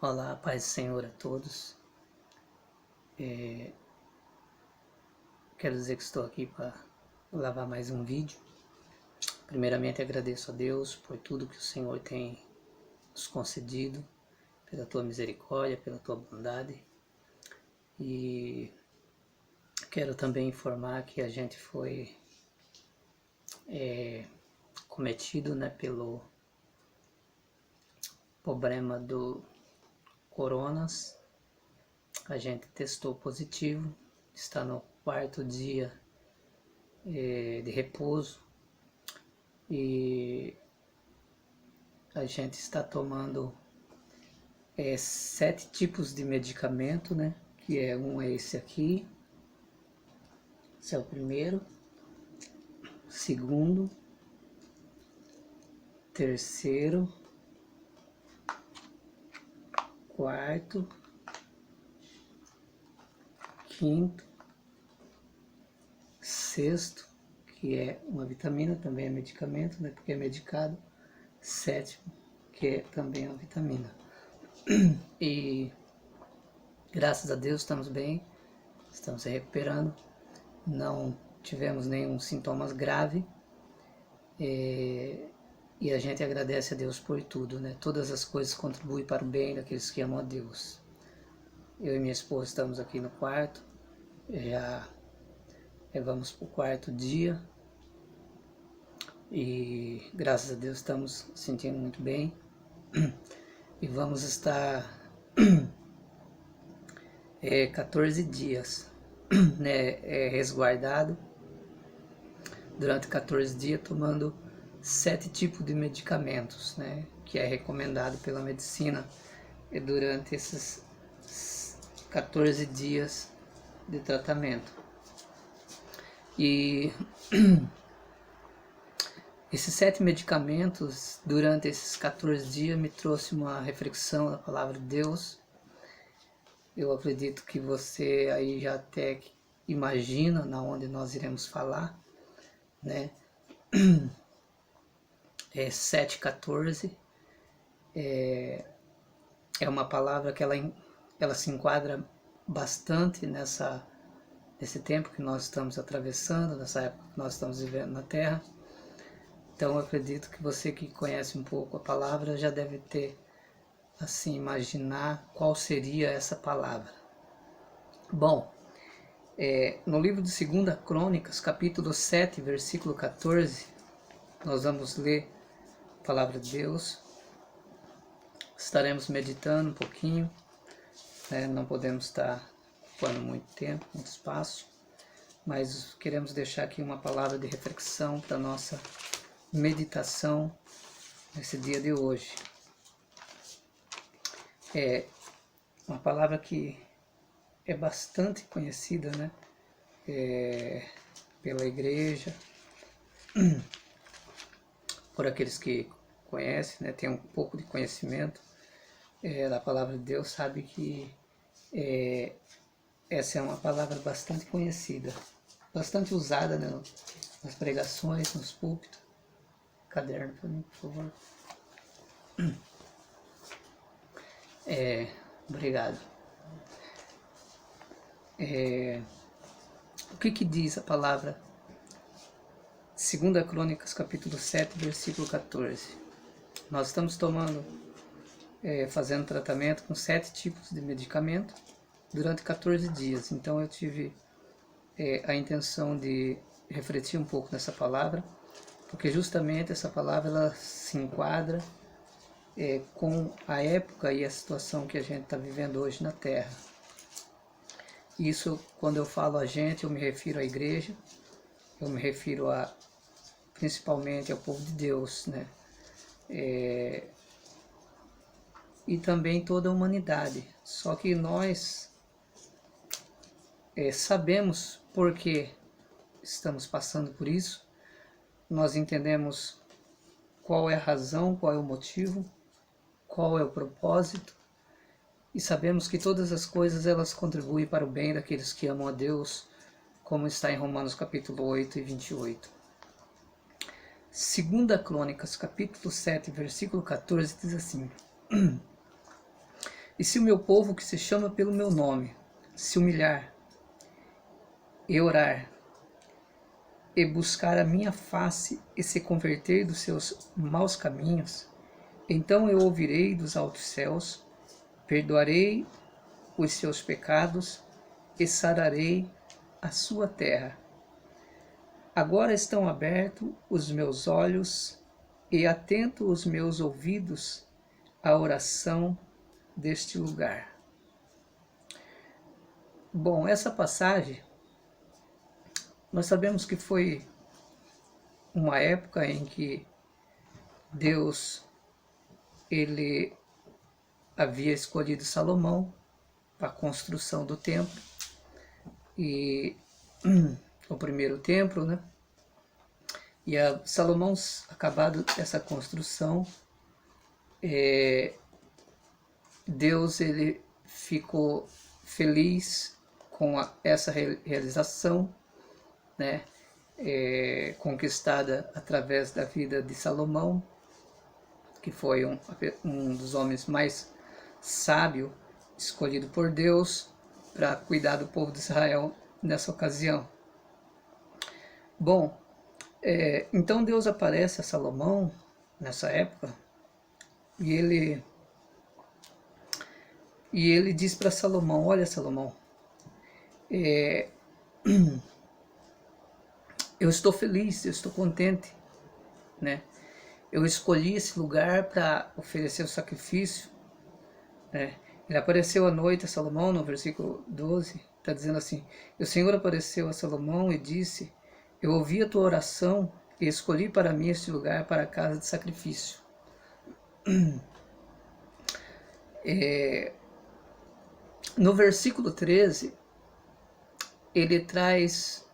Olá, paz do Senhor a todos. Quero dizer que estou aqui para gravar mais um vídeo. Primeiramente agradeço a Deus por tudo que o Senhor tem nos concedido, pela tua misericórdia, pela tua bondade. E quero também informar que a gente foi cometido, pelo problema do coronas. A gente testou positivo, está no 4º dia de repouso e a gente está tomando 7 tipos de medicamento, que é esse aqui, esse é o primeiro, segundo, terceiro, quarto, quinto, sexto, que é uma vitamina, também é medicamento, porque é medicado, sétimo, que é também uma vitamina. E graças a Deus estamos bem, estamos se recuperando, não tivemos nenhum sintomas grave, e a gente agradece a Deus por tudo, Todas as coisas contribuem para o bem daqueles que amam a Deus. Eu e minha esposa estamos aqui no quarto, já vamos para o 4º dia, e graças a Deus estamos sentindo muito bem, e vamos estar 14 dias resguardado, durante 14 dias tomando 7 tipos de medicamentos, que é recomendado pela medicina durante esses 14 dias de tratamento. E esses 7 medicamentos, durante esses 14 dias, me trouxe uma reflexão da palavra de Deus. Eu acredito que você aí já até imagina na onde nós iremos falar, 7,14 é uma palavra que ela se enquadra bastante nesse tempo que nós estamos atravessando, nessa época que nós estamos vivendo na Terra. Então eu acredito que você que conhece um pouco a palavra já deve ter, assim, imaginar qual seria essa palavra. Bom, no livro de 2 Crônicas, capítulo 7, versículo 14, nós vamos ler a palavra de Deus. Estaremos meditando um pouquinho, não podemos estar ocupando muito tempo, muito espaço, mas queremos deixar aqui uma palavra de reflexão para nossa meditação nesse dia de hoje. É uma palavra que é bastante conhecida, pela igreja, por aqueles que conhecem, tem um pouco de conhecimento da palavra de Deus, sabe que essa é uma palavra bastante conhecida, bastante usada, nas pregações, nos púlpitos. Caderno para mim, por favor. Obrigado. O que diz a palavra 2 Crônicas, capítulo 7, versículo 14? Nós estamos fazendo tratamento com 7 tipos de medicamento durante 14 dias. Então eu tive a intenção de refletir um pouco nessa palavra, porque justamente essa palavra ela se enquadra com a época e a situação que a gente está vivendo hoje na Terra. Isso, quando eu falo a gente, eu me refiro à igreja, eu me refiro principalmente ao povo de Deus, e também toda a humanidade. Só que nós sabemos por que estamos passando por isso, nós entendemos qual é a razão, qual é o motivo, qual é o propósito, e sabemos que todas as coisas elas contribuem para o bem daqueles que amam a Deus, como está em Romanos capítulo 8 e 28. 2 Crônicas, capítulo 7, versículo 14, diz assim: E se o meu povo que se chama pelo meu nome se humilhar e orar e buscar a minha face e se converter dos seus maus caminhos, então eu ouvirei dos altos céus, perdoarei os seus pecados e sararei a sua terra. Agora estão abertos os meus olhos e atentos os meus ouvidos à oração deste lugar. Bom, essa passagem, nós sabemos que foi uma época em que Deus, ele havia escolhido Salomão para a construção do templo, e o primeiro templo, né? E Salomão, acabado essa construção, Deus, ele ficou feliz com essa realização, né? Conquistada através da vida de Salomão, que foi um dos homens mais sábios, escolhido por Deus para cuidar do povo de Israel nessa ocasião. Bom, então Deus aparece a Salomão nessa época e ele diz para Salomão: olha, Salomão, eu estou feliz, eu estou contente, né? Eu escolhi esse lugar para oferecer o sacrifício, né? Ele apareceu à noite a Salomão, no versículo 12, está dizendo assim: o Senhor apareceu a Salomão e disse: eu ouvi a tua oração e escolhi para mim este lugar para a casa de sacrifício. No versículo 13, ele traz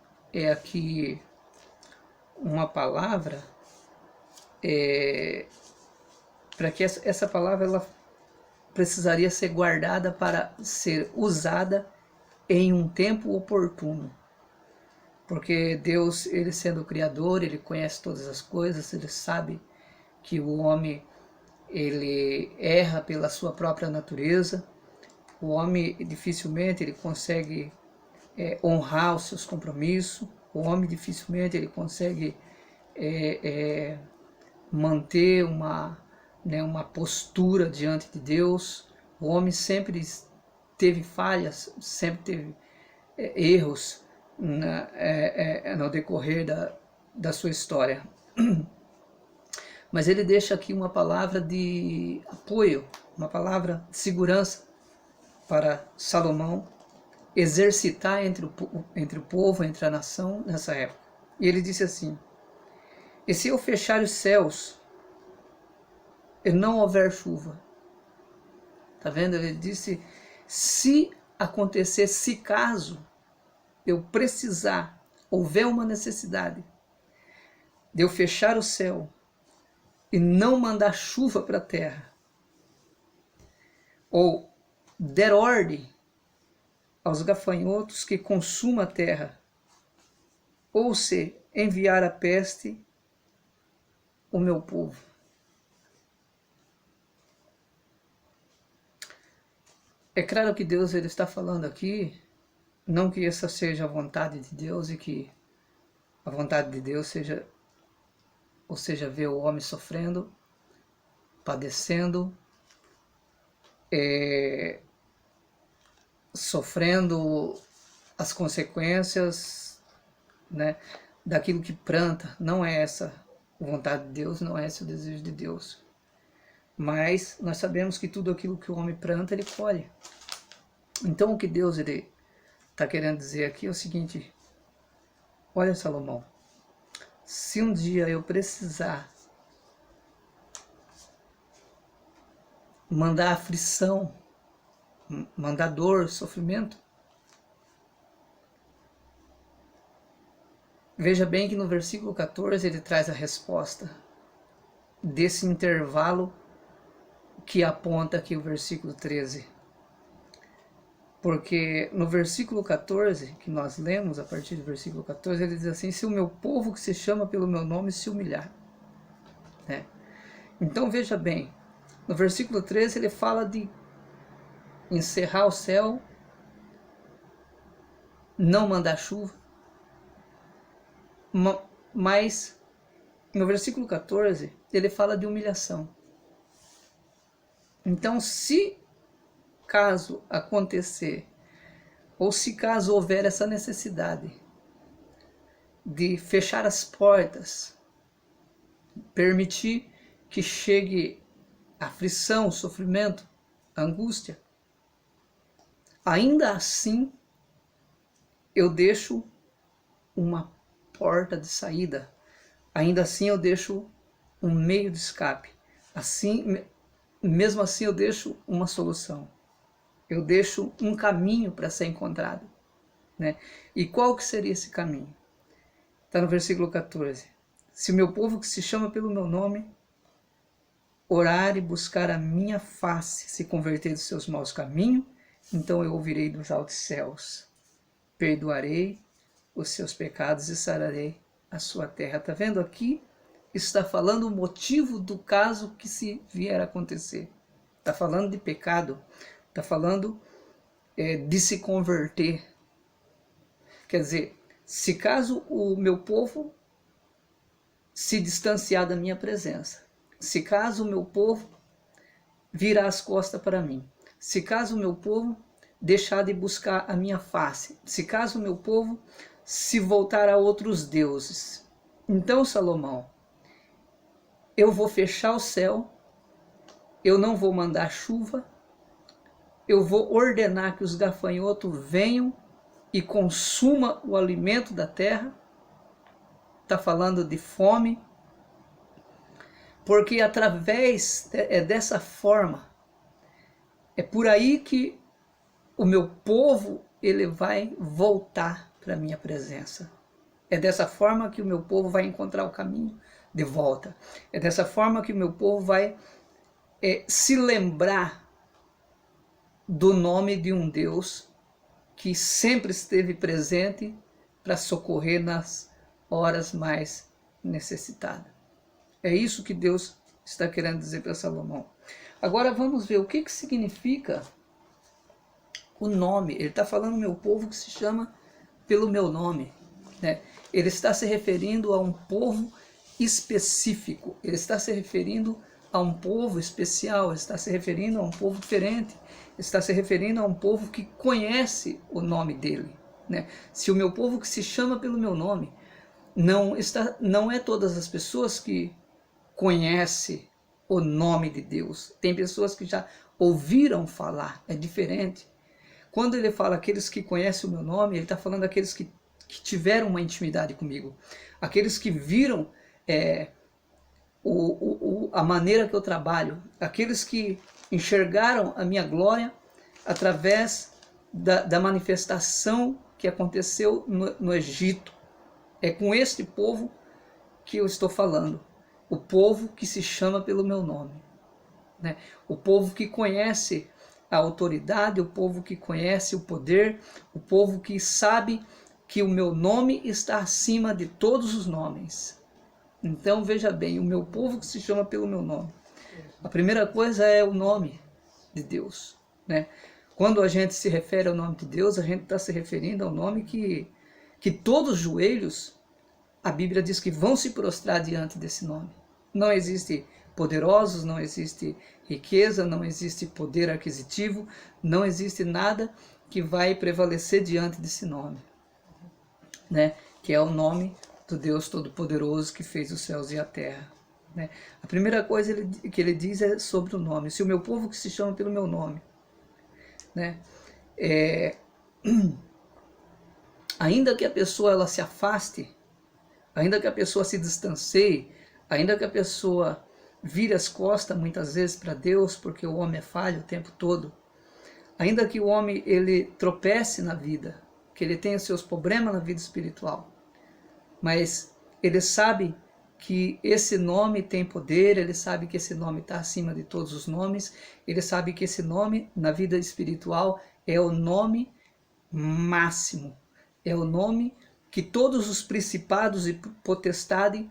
aqui uma palavra, para que essa palavra ela precisaria ser guardada para ser usada em um tempo oportuno. Porque Deus, ele sendo o Criador, ele conhece todas as coisas, ele sabe que o homem, ele erra pela sua própria natureza. O homem dificilmente ele consegue honrar os seus compromissos. O homem dificilmente ele consegue manter uma postura diante de Deus. O homem sempre teve falhas, sempre teve erros no decorrer da sua história. Mas ele deixa aqui uma palavra de apoio, uma palavra de segurança para Salomão exercitar entre o povo, entre a nação nessa época. E ele disse assim: e se eu fechar os céus e não houver chuva? Tá vendo? Ele disse: se acontecer, se caso eu precisar, houver uma necessidade de eu fechar o céu e não mandar chuva para a terra, ou der ordem aos gafanhotos que consumam a terra, ou se enviar a peste o meu povo. É claro que Deus ele está falando aqui, não que essa seja a vontade de Deus e que a vontade de Deus seja, ou seja, ver o homem sofrendo, padecendo, sofrendo as consequências, né, daquilo que planta. Não é essa a vontade de Deus, não é esse o desejo de Deus. Mas nós sabemos que tudo aquilo que o homem planta, ele colhe. Então o que Deus está querendo dizer aqui é o seguinte: olha, Salomão, se um dia eu precisar mandar aflição, mandar dor, sofrimento, veja bem que no versículo 14 ele traz a resposta desse intervalo que aponta aqui o versículo 13. Porque no versículo 14, que nós lemos, a partir do versículo 14, ele diz assim: se o meu povo que se chama pelo meu nome se humilhar. Né? Então veja bem, no versículo 13 ele fala de encerrar o céu, não mandar chuva, mas no versículo 14 ele fala de humilhação. Então, se caso acontecer, ou se caso houver essa necessidade de fechar as portas, permitir que chegue a aflição, o sofrimento, a angústia, ainda assim eu deixo uma porta de saída, ainda assim eu deixo um meio de escape, assim, mesmo assim eu deixo uma solução, eu deixo um caminho para ser encontrado, né? E qual que seria esse caminho? Está no versículo 14. Se o meu povo que se chama pelo meu nome orar e buscar a minha face, se converter dos seus maus caminhos, então eu ouvirei dos altos céus, perdoarei os seus pecados e sararei a sua terra. Está vendo aqui? Está falando o motivo do caso que se vier a acontecer. Está falando de pecado, está falando de se converter. Quer dizer, se caso o meu povo se distanciar da minha presença, se caso o meu povo virar as costas para mim, se caso o meu povo deixar de buscar a minha face, se caso o meu povo se voltar a outros deuses, então, Salomão, eu vou fechar o céu, eu não vou mandar chuva, eu vou ordenar que os gafanhotos venham e consuma o alimento da terra. Está falando de fome, porque através dessa forma, é por aí que o meu povo ele vai voltar para a minha presença. É dessa forma que o meu povo vai encontrar o caminho de volta. É dessa forma que o meu povo vai se lembrar do nome de um Deus que sempre esteve presente para socorrer nas horas mais necessitadas. É isso que Deus está querendo dizer para Salomão. Agora vamos ver o que significa o nome. Ele está falando meu povo que se chama pelo meu nome, né? Ele está se referindo a um povo específico, ele está se referindo a um povo especial, ele está se referindo a um povo diferente, ele está se referindo a um povo que conhece o nome dele, né? Se o meu povo que se chama pelo meu nome, não é todas as pessoas que conhecem o nome de Deus, tem pessoas que já ouviram falar, é diferente. Quando ele fala aqueles que conhecem o meu nome, ele está falando daqueles que tiveram uma intimidade comigo, aqueles que viram a maneira que eu trabalho, aqueles que enxergaram a minha glória através da manifestação que aconteceu no Egito. É com este povo que eu estou falando, o povo que se chama pelo meu nome, né? O povo que conhece a autoridade, o povo que conhece o poder, o povo que sabe que o meu nome está acima de todos os nomes. Então veja bem, o meu povo que se chama pelo meu nome. A primeira coisa é o nome de Deus, né? Quando a gente se refere ao nome de Deus, a gente está se referindo ao nome que todos os joelhos, a Bíblia diz que vão se prostrar diante desse nome. Não existe poderosos, não existe riqueza, não existe poder aquisitivo, não existe nada que vai prevalecer diante desse nome, né? Que é o nome do Deus Todo-Poderoso que fez os céus e a terra, né? A primeira coisa que ele diz é sobre o nome. Se o meu povo que se chama pelo meu nome, né? Ainda que a pessoa ela se afaste, ainda que a pessoa se distancie, ainda que a pessoa vire as costas muitas vezes para Deus, porque o homem é falho o tempo todo, ainda que o homem ele tropece na vida, que ele tenha seus problemas na vida espiritual, mas ele sabe que esse nome tem poder, ele sabe que esse nome está acima de todos os nomes, ele sabe que esse nome na vida espiritual é o nome máximo, é o nome que todos os principados e potestades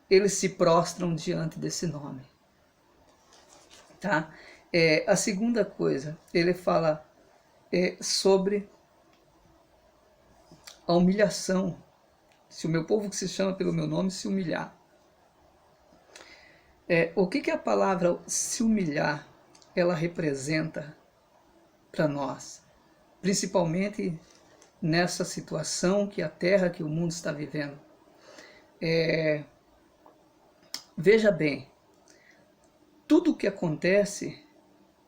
eles se prostram diante desse nome, tá? A segunda coisa, ele fala sobre a humilhação. Se o meu povo que se chama pelo meu nome se humilhar. O que a palavra se humilhar, ela representa para nós? Principalmente nessa situação que a terra, que o mundo está vivendo. Veja bem, tudo o que acontece,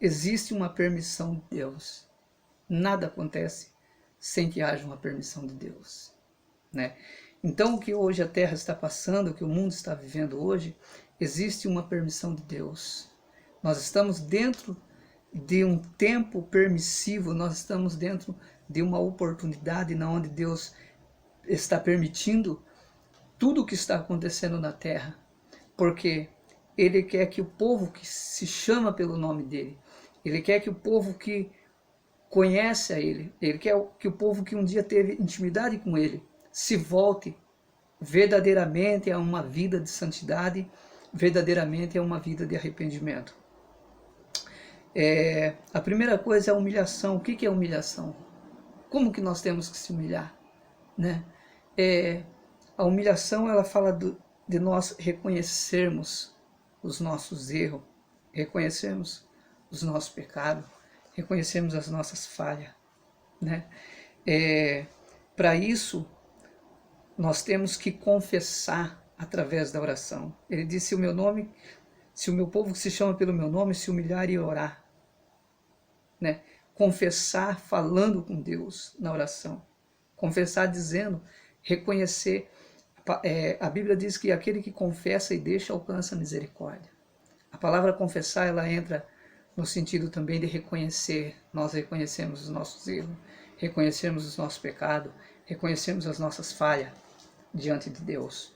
existe uma permissão de Deus. Nada acontece sem que haja uma permissão de Deus, né? Então, o que hoje a terra está passando, o que o mundo está vivendo hoje, existe uma permissão de Deus. Nós estamos dentro de um tempo permissivo, nós estamos dentro de uma oportunidade onde Deus está permitindo tudo o que está acontecendo na terra, porque Ele quer que o povo que se chama pelo nome dEle, Ele quer que o povo que conhece a Ele, Ele quer que o povo que um dia teve intimidade com Ele, se volte verdadeiramente a uma vida de santidade, verdadeiramente a uma vida de arrependimento. A primeira coisa é a humilhação. O que é humilhação? Como que nós temos que se humilhar, né? A humilhação, ela fala de nós reconhecermos os nossos erros, reconhecermos os nossos pecados, reconhecermos as nossas falhas, né? Para isso, nós temos que confessar através da oração. Ele disse: se o meu povo que se chama pelo meu nome se humilhar e orar, né? Confessar falando com Deus na oração, confessar dizendo, reconhecer. A Bíblia diz que aquele que confessa e deixa alcança a misericórdia. A palavra confessar, ela entra no sentido também de reconhecer. Nós reconhecemos os nossos erros, reconhecemos os nossos pecados, reconhecemos as nossas falhas diante de Deus.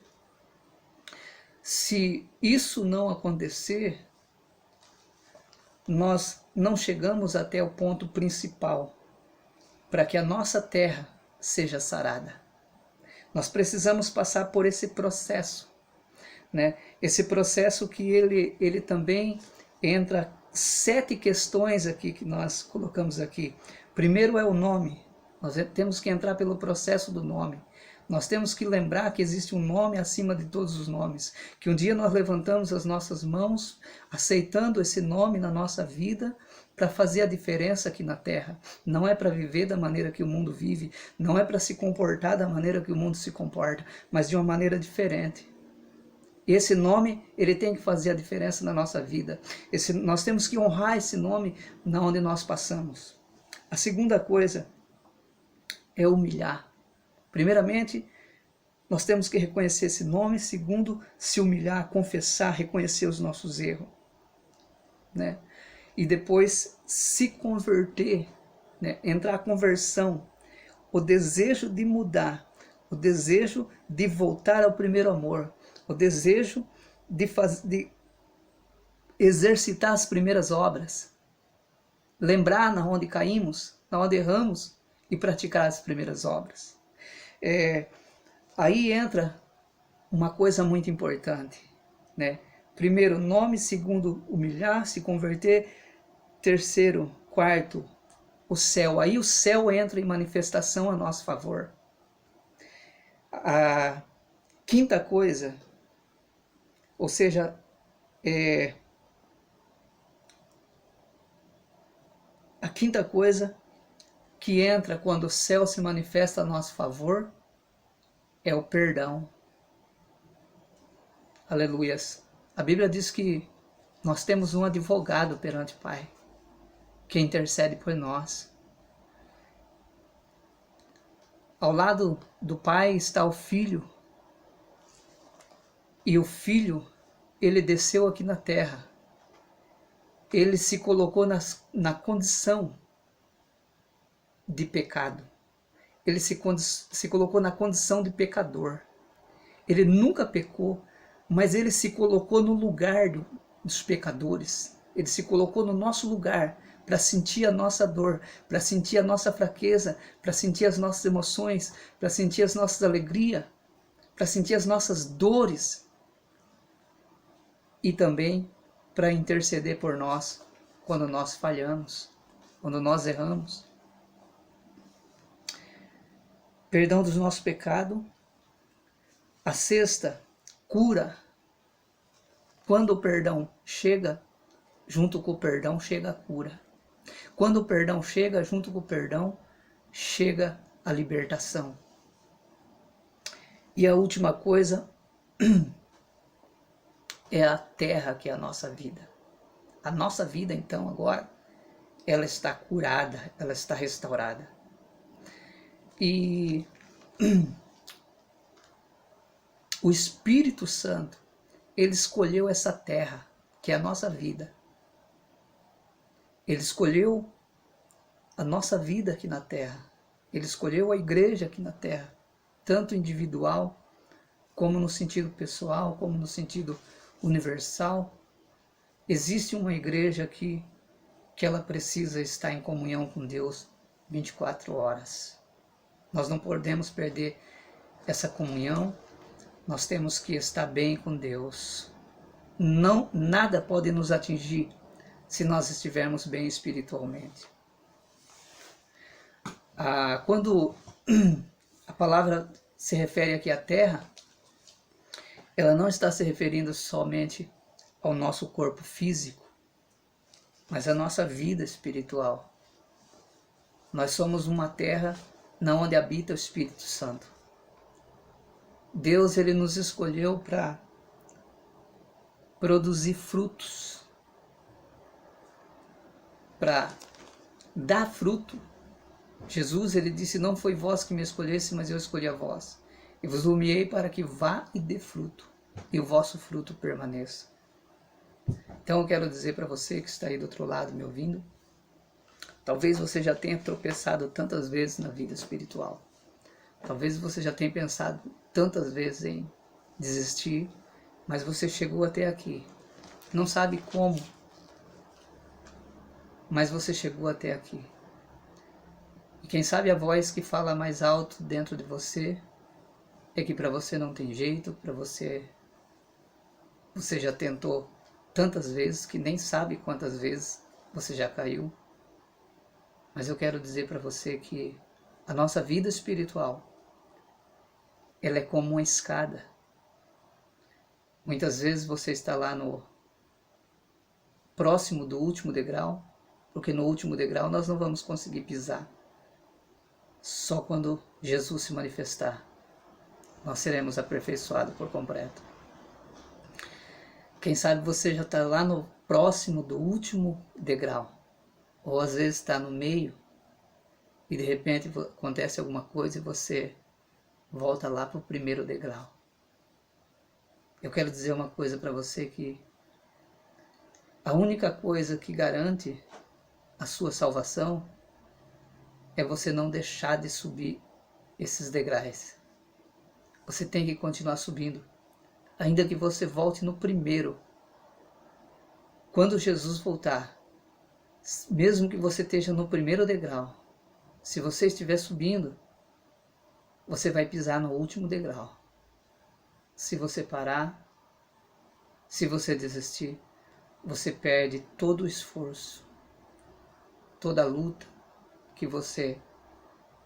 Se isso não acontecer, nós não chegamos até o ponto principal para que a nossa terra seja sarada. Nós precisamos passar por esse processo, né? Esse processo que ele também entra 7 questões aqui que nós colocamos aqui. Primeiro é o nome. Nós temos que entrar pelo processo do nome. Nós temos que lembrar que existe um nome acima de todos os nomes, que um dia nós levantamos as nossas mãos, aceitando esse nome na nossa vida, para fazer a diferença aqui na terra. Não é para viver da maneira que o mundo vive, não é para se comportar da maneira que o mundo se comporta, mas de uma maneira diferente. Esse nome, ele tem que fazer a diferença na nossa vida. Nós temos que honrar esse nome na onde nós passamos. A segunda coisa é humilhar. Primeiramente, nós temos que reconhecer esse nome. Segundo, se humilhar, confessar, reconhecer os nossos erros, né? E depois se converter, né? Entrar a conversão, o desejo de mudar, o desejo de voltar ao primeiro amor, o desejo de exercitar as primeiras obras, lembrar na onde caímos, na onde erramos e praticar as primeiras obras. Aí entra uma coisa muito importante, né? Primeiro, nome. Segundo, humilhar, se converter. Terceiro, quarto, o céu. Aí o céu entra em manifestação a nosso favor. A quinta coisa, ou seja, a quinta coisa que entra quando o céu se manifesta a nosso favor é o perdão. Aleluias. A Bíblia diz que nós temos um advogado perante o Pai, que intercede por nós. Ao lado do Pai está o Filho, e o Filho, ele desceu aqui na terra. Ele se colocou na condição de pecado. Ele se colocou na condição de pecador. Ele nunca pecou, mas ele se colocou no lugar dos pecadores. Ele se colocou no nosso lugar para sentir a nossa dor, para sentir a nossa fraqueza, para sentir as nossas emoções, para sentir as nossas alegrias, para sentir as nossas dores e também para interceder por nós quando nós falhamos, quando nós erramos. Perdão dos nossos pecados. A sexta, cura. Quando o perdão chega, junto com o perdão chega a cura. Quando o perdão chega, junto com o perdão, chega a libertação. E a última coisa é a terra, que é a nossa vida. A nossa vida, então, agora, ela está curada, ela está restaurada. E o Espírito Santo, ele escolheu essa terra, que é a nossa vida. Ele escolheu a nossa vida aqui na terra. Ele escolheu a igreja aqui na terra, tanto individual, como no sentido pessoal, como no sentido universal. Existe uma igreja aqui que ela precisa estar em comunhão com Deus 24 horas. Nós não podemos perder essa comunhão. Nós temos que estar bem com Deus. Nada pode nos atingir se nós estivermos bem espiritualmente. Quando a palavra se refere aqui à terra, ela não está se referindo somente ao nosso corpo físico, mas à nossa vida espiritual. Nós somos uma terra onde habita o Espírito Santo. Deus, ele nos escolheu para produzir frutos, para dar fruto. Jesus, ele disse: não foi vós que me escolhesse, mas eu escolhi a vós. E vos nomeei para que vá e dê fruto, e o vosso fruto permaneça. Então eu quero dizer para você que está aí do outro lado me ouvindo, talvez você já tenha tropeçado tantas vezes na vida espiritual. Talvez você já tenha pensado tantas vezes em desistir, mas você chegou até aqui. Não sabe como, mas você chegou até aqui. E quem sabe a voz que fala mais alto dentro de você é que para você não tem jeito, para você já tentou tantas vezes que nem sabe quantas vezes você já caiu. Mas eu quero dizer para você que a nossa vida espiritual, ela é como uma escada. Muitas vezes você está lá no próximo do último degrau, porque no último degrau nós não vamos conseguir pisar. Só quando Jesus se manifestar, nós seremos aperfeiçoados por completo. Quem sabe você já está lá no próximo do último degrau, ou às vezes está no meio, e de repente acontece alguma coisa e você volta lá para o primeiro degrau. Eu quero dizer uma coisa para você, que a única coisa que garante a sua salvação é você não deixar de subir esses degraus. Você tem que continuar subindo, ainda que você volte no primeiro. Quando Jesus voltar, mesmo que você esteja no primeiro degrau, se você estiver subindo, você vai pisar no último degrau. Se você parar, se você desistir, você perde todo o esforço, toda a luta que você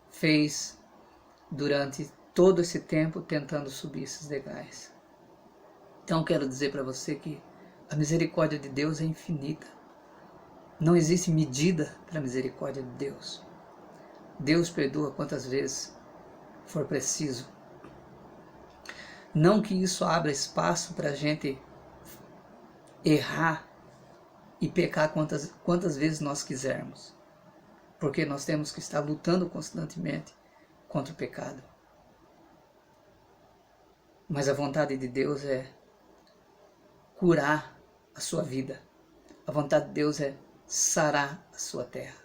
fez durante todo esse tempo tentando subir esses degraus. Então eu quero dizer para você que a misericórdia de Deus é infinita. Não existe medida para a misericórdia de Deus. Deus perdoa quantas vezes for preciso. Não que isso abra espaço para a gente errar e pecar quantas vezes nós quisermos, porque nós temos que estar lutando constantemente contra o pecado. Mas a vontade de Deus é curar a sua vida. A vontade de Deus é sarar a sua terra.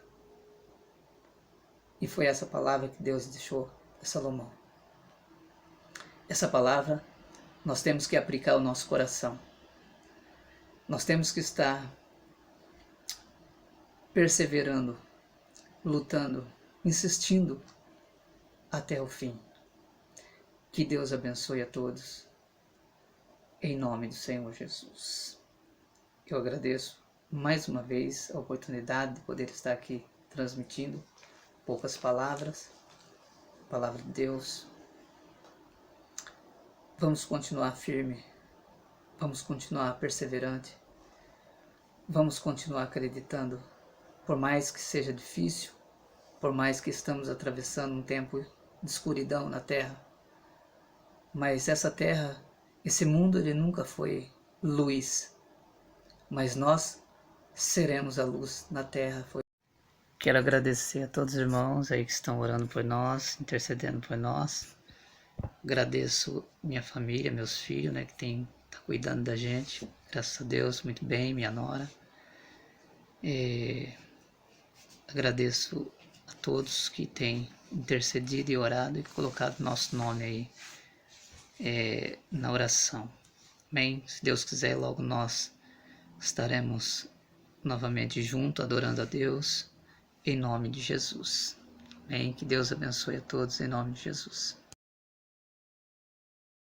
E foi essa palavra que Deus deixou a Salomão. Essa palavra nós temos que aplicar ao nosso coração. Nós temos que estar perseverando, lutando, insistindo até o fim. Que Deus abençoe a todos, em nome do Senhor Jesus. Eu agradeço mais uma vez a oportunidade de poder estar aqui transmitindo poucas palavras, palavra de Deus. Vamos continuar firme, vamos continuar perseverante, vamos continuar acreditando, por mais que seja difícil, por mais que estamos atravessando um tempo de escuridão na Terra, mas essa Terra, esse mundo, ele nunca foi luz, mas nós seremos a luz na Terra. Quero agradecer a todos os irmãos aí que estão orando por nós, intercedendo por nós. Agradeço minha família, meus filhos, né, que tá cuidando da gente, graças a Deus, muito bem, minha nora. Agradeço a todos que têm intercedido e orado e colocado nosso nome aí na oração. Amém? Se Deus quiser, logo nós estaremos novamente juntos, adorando a Deus, em nome de Jesus. Amém? Que Deus abençoe a todos, em nome de Jesus.